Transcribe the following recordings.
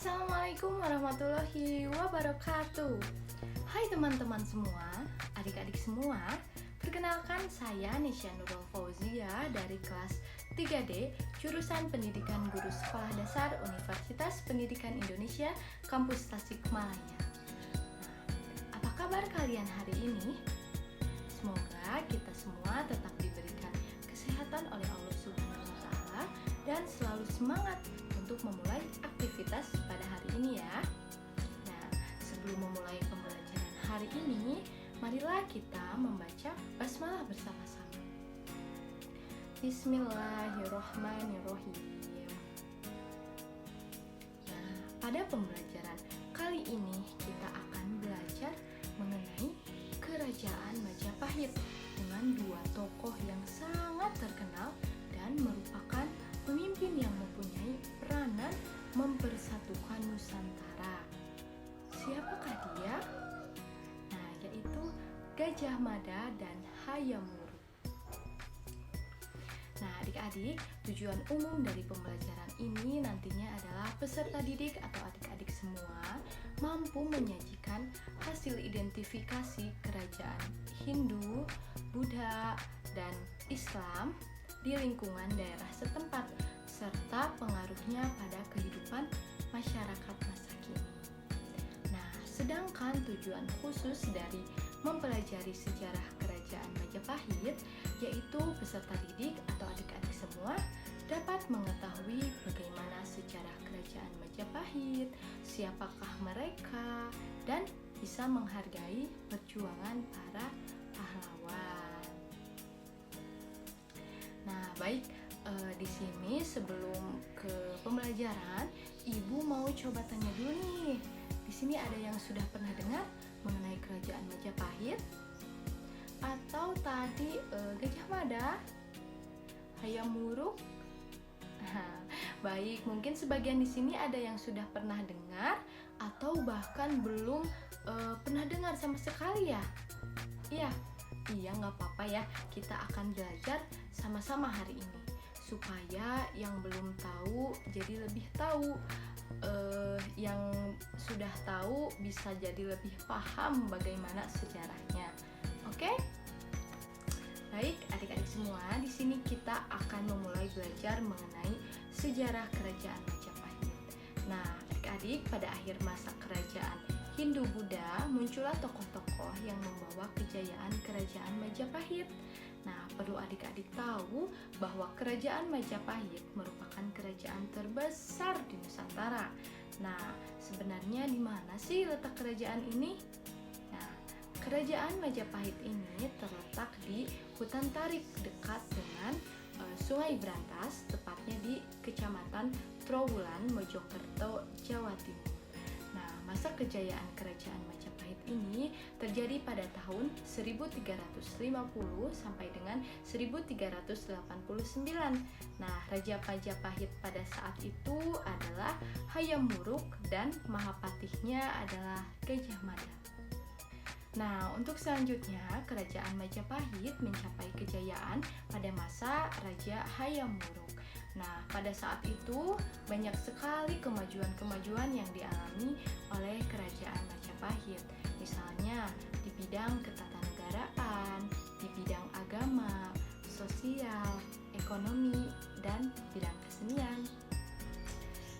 Assalamualaikum warahmatullahi wabarakatuh. Hai teman-teman semua, adik-adik semua. Perkenalkan saya Nisha Nurul Fauzia dari kelas 3D jurusan Pendidikan Guru Sekolah Dasar Universitas Pendidikan Indonesia Kampus Tasikmalaya. Apa kabar kalian hari ini? Semoga kita semua tetap diberikan kesehatan oleh Allah Subhanahu wa taala dan selalu semangat untuk memulai aktivitas pada hari ini ya. Nah, sebelum memulai pembelajaran hari ini, marilah kita membaca basmalah bersama-sama. Bismillahirrohmanirrohim. Nah, pada pembelajaran kali ini kita akan belajar mengenai Kerajaan Majapahit dengan dua tokoh yang sangat terkenal dan merupakan pemimpin yang mempunyai peranan mempersatukan Nusantara. Siapakah dia? Nah, yaitu Gajah Mada dan Hayam Wuruk. Nah, adik-adik, tujuan umum dari pembelajaran ini nantinya adalah peserta didik atau adik-adik semua mampu menyajikan hasil identifikasi kerajaan Hindu, Buddha, dan Islam di lingkungan daerah setempat serta pengaruhnya pada kehidupan masyarakat masa kini. Nah, sedangkan tujuan khusus dari mempelajari sejarah Kerajaan Majapahit yaitu peserta didik atau adik-adik semua dapat mengetahui bagaimana sejarah Kerajaan Majapahit, siapakah mereka, dan bisa menghargai perjuangan para pahlawan. Nah, baik, di sini sebelum ke pembelajaran, Ibu mau coba tanya dulu nih. Di sini ada yang sudah pernah dengar mengenai Kerajaan Majapahit? Atau tadi Gajah Mada? Hayam Wuruk? Baik, mungkin sebagian di sini ada yang sudah pernah dengar atau bahkan belum pernah dengar sama sekali ya? Iya, nggak apa-apa ya. Kita akan belajar sama-sama hari ini supaya yang belum tahu jadi lebih tahu, yang sudah tahu bisa jadi lebih paham bagaimana sejarahnya. Oke? Baik, adik-adik semua, di sini kita akan memulai belajar mengenai sejarah Kerajaan Majapahit. Nah, adik-adik, pada akhir masa kerajaan Hindu-Buddha muncullah tokoh-tokoh yang membawa kejayaan Kerajaan Majapahit. Nah, perlu adik-adik tahu bahwa Kerajaan Majapahit merupakan kerajaan terbesar di Nusantara. Nah, sebenarnya di mana sih letak kerajaan ini? Nah, Kerajaan Majapahit ini terletak di Hutan Tarik dekat dengan Sungai Brantas, tepatnya di Kecamatan Trowulan, Mojokerto, Jawa Timur. Nah, masa kejayaan Kerajaan Majapahit ini terjadi pada tahun 1350 sampai dengan 1389. Nah, Raja Majapahit pada saat itu adalah Hayam Wuruk dan Mahapatihnya adalah Gajah Mada. Nah, untuk selanjutnya, Kerajaan Majapahit mencapai kejayaan pada masa Raja Hayam Wuruk. Nah, pada saat itu banyak sekali kemajuan-kemajuan yang dialami oleh Kerajaan Majapahit. Misalnya di bidang ketatanegaraan, di bidang agama, sosial, ekonomi, dan bidang kesenian.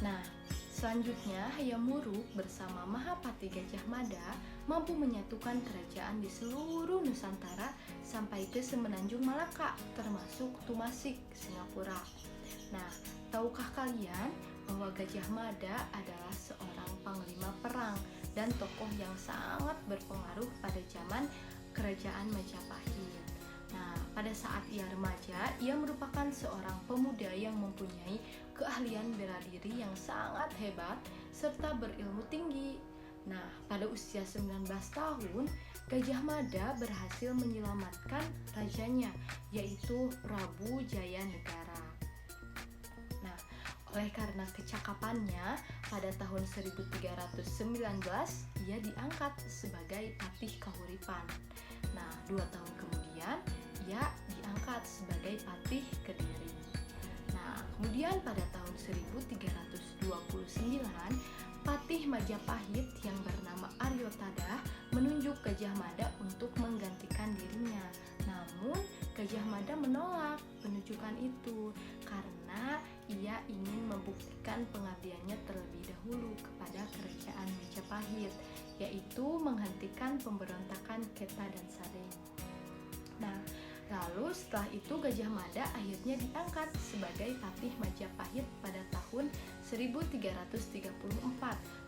Nah, selanjutnya Hayam Wuruk bersama Mahapati Gajah Mada mampu menyatukan kerajaan di seluruh Nusantara sampai ke Semenanjung Malaka, termasuk Tumasik, Singapura. Nah, tahukah kalian bahwa Gajah Mada adalah seorang panglima perang dan tokoh yang sangat berpengaruh pada zaman Kerajaan Majapahit. Nah, pada saat ia remaja, ia merupakan seorang pemuda yang mempunyai keahlian bela diri yang sangat hebat serta berilmu tinggi. Nah, pada usia 19 tahun, Gajah Mada berhasil menyelamatkan rajanya, yaitu Prabu Jayanegara. Nah, oleh karena kecakapannya, pada tahun 1319 ia diangkat sebagai Patih Kahuripan. Nah, 2 tahun kemudian ia diangkat sebagai Patih Kediri. Nah, kemudian pada tahun 1329 Patih Majapahit yang bernama Aryotada menunjuk Gajah Mada untuk menggantikan dirinya. Namun Gajah Mada menolak penunjukan itu karena ia ingin membuktikan pengabdiannya terlebih dahulu kepada kerajaan Majapahit, yaitu menghentikan pemberontakan Keta dan Sareng. Nah, lalu setelah itu Gajah Mada akhirnya diangkat sebagai Patih Majapahit pada tahun 1334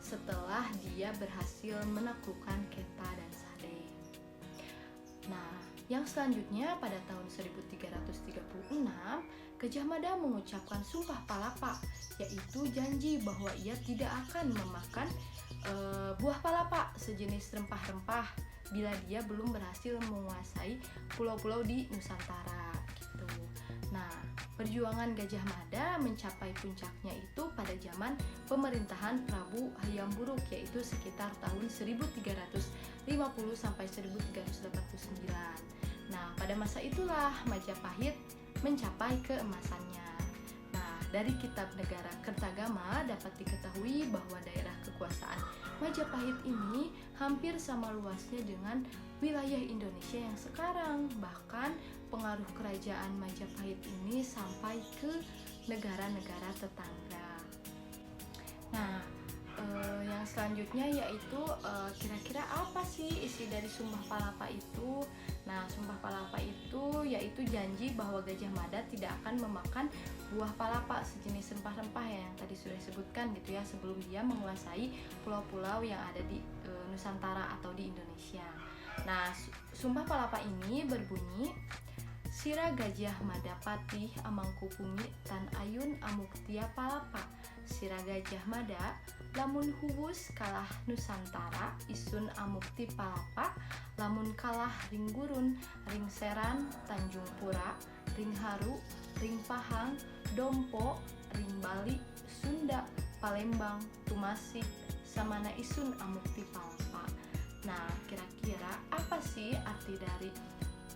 setelah dia berhasil menaklukkan Keta dan Sareng. Nah, yang selanjutnya pada tahun 1336 Gajah Mada mengucapkan Sumpah Palapa, yaitu janji bahwa ia tidak akan memakan buah palapa sejenis rempah-rempah bila dia belum berhasil menguasai pulau-pulau di Nusantara gitu. Nah, perjuangan Gajah Mada mencapai puncaknya itu pada zaman pemerintahan Prabu Hayam Wuruk, yaitu sekitar tahun 1350 sampai 1389. Nah, pada masa itulah Majapahit mencapai keemasannya. Nah, dari kitab Negara Kertagama dapat diketahui bahwa daerah kekuasaan Majapahit ini hampir sama luasnya dengan wilayah Indonesia yang sekarang. Bahkan pengaruh kerajaan Majapahit ini sampai ke negara-negara tetangga. Nah, yang selanjutnya yaitu kira-kira apa sih isi dari Sumpah Palapa itu? Nah, Sumpah Palapa itu yaitu janji bahwa Gajah Mada tidak akan memakan buah palapa sejenis rempah-rempah yang tadi sudah disebutkan gitu ya, sebelum dia menguasai pulau-pulau yang ada di Nusantara atau di Indonesia. Nah, Sumpah Palapa ini berbunyi, Sira Gajah Mada Patih Amangkupungi Tan Ayun Amuktia Palapa, Sira Gajah Mada lamun huwus kalah Nusantara isun amukti palapa, lamun kalah ring gurun, ring seran, Tanjung Pura, ring haru, ring pahang, dompo, ring bali, Sunda, Palembang, Tumasik, samana isun amukti palapa. Nah, kira-kira apa sih arti dari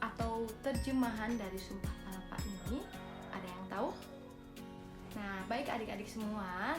atau terjemahan dari Sumpah Palapa ini? Ada yang tahu? Nah, baik adik-adik semua,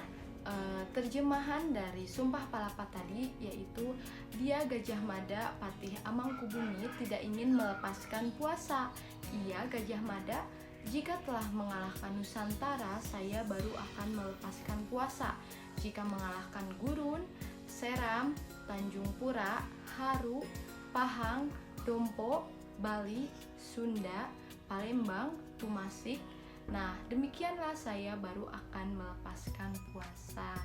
terjemahan dari Sumpah Palapa tadi yaitu dia Gajah Mada Patih Amangkubumi tidak ingin melepaskan puasa. Ia Gajah Mada, jika telah mengalahkan Nusantara, saya baru akan melepaskan puasa. Jika mengalahkan Gurun, Seram, Tanjung Pura, Haru, Pahang, Dompo, Bali, Sunda, Palembang, Tumasik, nah, demikianlah saya baru akan melepaskan puasa.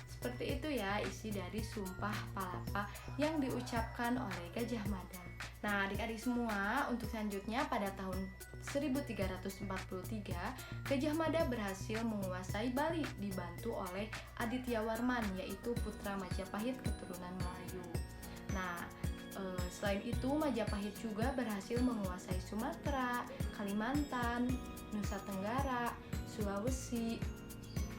Seperti itu ya isi dari Sumpah Palapa yang diucapkan oleh Gajah Mada. Nah, adik-adik semua, untuk selanjutnya pada tahun 1343, Gajah Mada berhasil menguasai Bali dibantu oleh Aditya Warman, yaitu putra Majapahit keturunan Melayu. Nah, selain itu Majapahit juga berhasil menguasai Sumatera, Kalimantan, Nusa Tenggara, Sulawesi,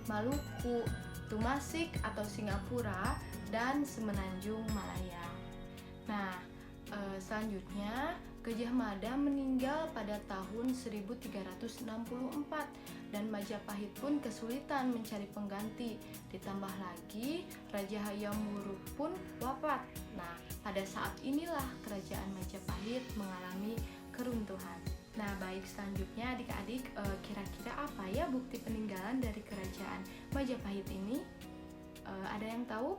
Maluku, Tumasik atau Singapura, dan Semenanjung Malaya. Nah, selanjutnya Gajah Mada meninggal pada tahun 1364 dan Majapahit pun kesulitan mencari pengganti. Ditambah lagi Raja Hayam Wuruk pun wafat. Nah, pada saat inilah kerajaan Majapahit mengalami keruntuhan. Nah, baik, selanjutnya adik-adik, kira-kira apa ya bukti peninggalan dari kerajaan Majapahit ini? Ada yang tahu?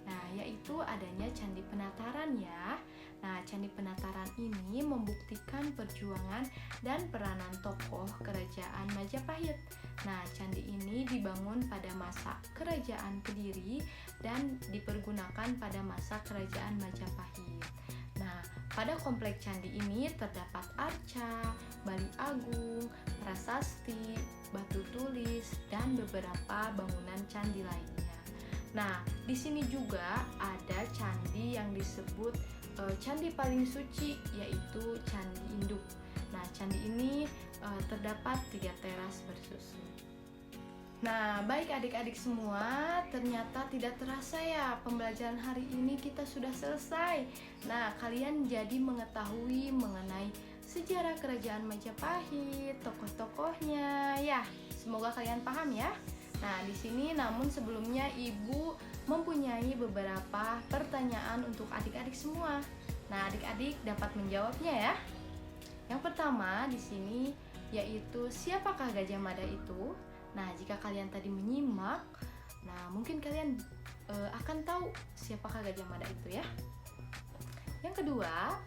Nah, yaitu adanya Candi Penataran ya. Nah, Candi Penataran ini membuktikan perjuangan dan peranan tokoh kerajaan Majapahit. Nah, candi ini dibangun pada masa kerajaan Kediri dan dipergunakan pada masa kerajaan Majapahit. Nah, pada komplek candi ini terdapat arca, Bali Agung, prasasti, batu tulis, dan beberapa bangunan candi lainnya. Nah, di sini juga ada candi yang disebut candi paling suci, yaitu Candi Induk. Nah, candi ini terdapat 3 teras bersusun. Nah, baik adik-adik semua, ternyata tidak terasa ya pembelajaran hari ini kita sudah selesai. Nah, kalian jadi mengetahui mengenai sejarah kerajaan Majapahit, tokoh-tokohnya ya. Semoga kalian paham ya. Nah, di sini namun sebelumnya Ibu mempunyai beberapa pertanyaan untuk adik-adik semua. Nah, adik-adik dapat menjawabnya ya. Yang pertama di sini yaitu siapakah Gajah Mada itu? Nah, jika kalian tadi menyimak, nah mungkin kalian akan tahu siapakah Gajah Mada itu ya. Yang kedua,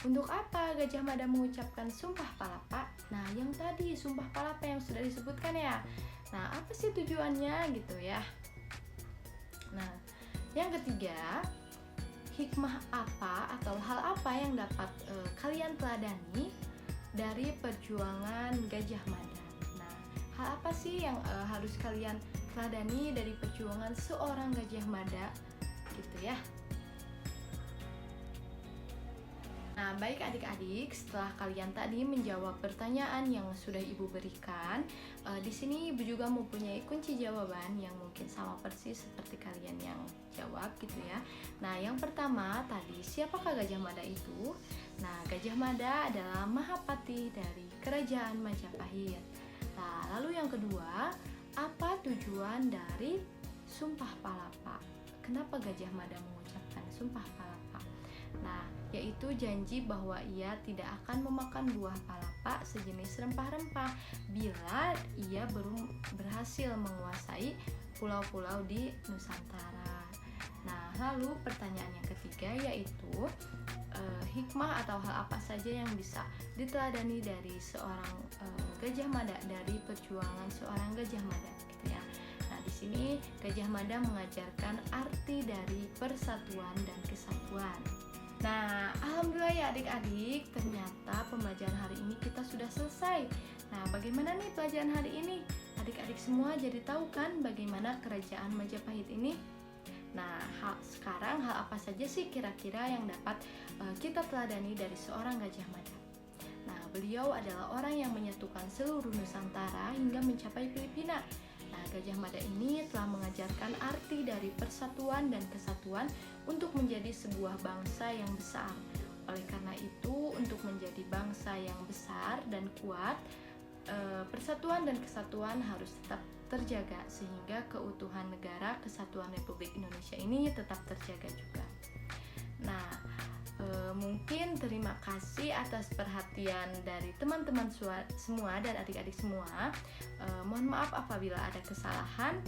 untuk apa Gajah Mada mengucapkan Sumpah Palapa? Nah, yang tadi Sumpah Palapa yang sudah disebutkan ya. Nah, apa sih tujuannya gitu ya? Nah, yang ketiga, hikmah apa atau hal apa yang dapat kalian teladani dari perjuangan Gajah Mada? Nah, hal apa sih yang harus kalian teladani dari perjuangan seorang Gajah Mada gitu ya? Nah, baik adik-adik, setelah kalian tadi menjawab pertanyaan yang sudah Ibu berikan, di sini Ibu juga mempunyai kunci jawaban yang mungkin sama persis seperti kalian yang jawab gitu ya. Nah, yang pertama tadi, siapakah Gajah Mada itu? Nah, Gajah Mada adalah Mahapati dari Kerajaan Majapahit. Nah, lalu yang kedua, apa tujuan dari Sumpah Palapa? Kenapa Gajah Mada mengucapkan Sumpah Palapa? Nah, yaitu janji bahwa ia tidak akan memakan buah palapa sejenis rempah-rempah bila ia berhasil menguasai pulau-pulau di Nusantara. Nah, lalu pertanyaan yang ketiga yaitu hikmah atau hal apa saja yang bisa diteladani dari seorang Gajah Mada, dari perjuangan seorang Gajah Mada gitu ya. Nah, di sini Gajah Mada mengajarkan arti dari persatuan dan kesatuan. Nah, alhamdulillah ya adik-adik, ternyata pembelajaran hari ini kita sudah selesai. Nah, bagaimana nih pelajaran hari ini? Adik-adik semua jadi tahu kan bagaimana kerajaan Majapahit ini? Nah, sekarang hal apa saja sih kira-kira yang dapat kita teladani dari seorang Gajah Mada? Nah, beliau adalah orang yang menyatukan seluruh Nusantara hingga mencapai Filipina. Nah, Gajah Mada ini telah mengajarkan arti dari persatuan dan kesatuan untuk menjadi sebuah bangsa yang besar. Oleh karena itu, untuk menjadi bangsa yang besar dan kuat, persatuan dan kesatuan harus tetap terjaga sehingga keutuhan negara Kesatuan Republik Indonesia ini tetap terjaga juga. Nah, mungkin terima kasih atas perhatian dari teman-teman semua dan adik-adik semua. Mohon maaf apabila ada kesalahan.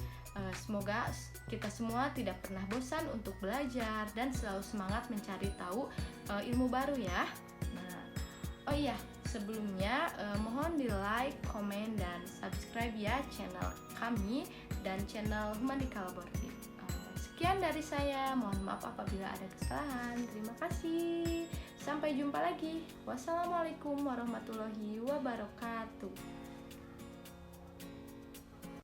Semoga kita semua tidak pernah bosan untuk belajar dan selalu semangat mencari tahu ilmu baru ya. Nah, oh iya, sebelumnya mohon di like, komen, dan subscribe ya channel kami dan channel Humanika Laboratory. Sekian dari saya, mohon maaf apabila ada kesalahan. Terima kasih. Sampai jumpa lagi. Wassalamualaikum warahmatullahi wabarakatuh.